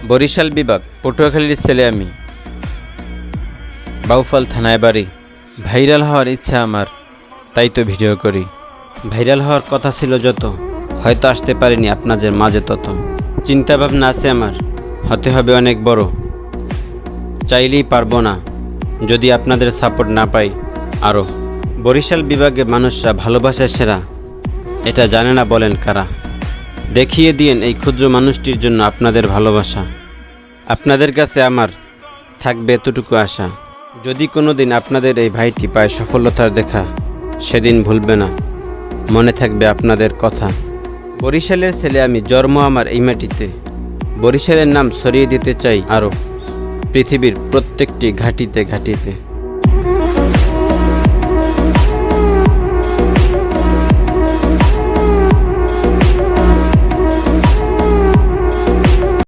বরিশাল বিভাগ, পটুয়াখালীর ছেলে আমি। বাউফল থানায় বাড়ি। ভাইরাল হওয়ার ইচ্ছা আমার, তাই তো ভিডিও করি। ভাইরাল হওয়ার কথা ছিল যত, হয়তো আসতে পারিনি আপনাদের মাঝে তত। চিন্তাভাবনা আছে আমার, হতে হবে অনেক বড়। চাইলেই পারবো না, যদি আপনাদের সাপোর্ট না পাই আরও। বরিশাল বিভাগে মানুষরা ভালোবাসায় সেরা, এটা জানে না বলেন কারা। দেখিয়ে দিয়েন এই ক্ষুদ্র মানুষটির জন্য আপনাদের ভালোবাসা। আপনাদের কাছে আমার থাকবে এতটুকু আশা, যদি কোনো দিন আপনাদের এই ভাইটি পায় সফলতার দেখা, সেদিন ভুলবে না, মনে থাকবে আপনাদের কথা। বরিশালের ছেলে আমি, জন্ম আমার এই মাটিতে। বরিশালের নাম ছড়িয়ে দিতে চাই আরও, পৃথিবীর প্রত্যেকটি ঘাটিতে ঘাটিতে।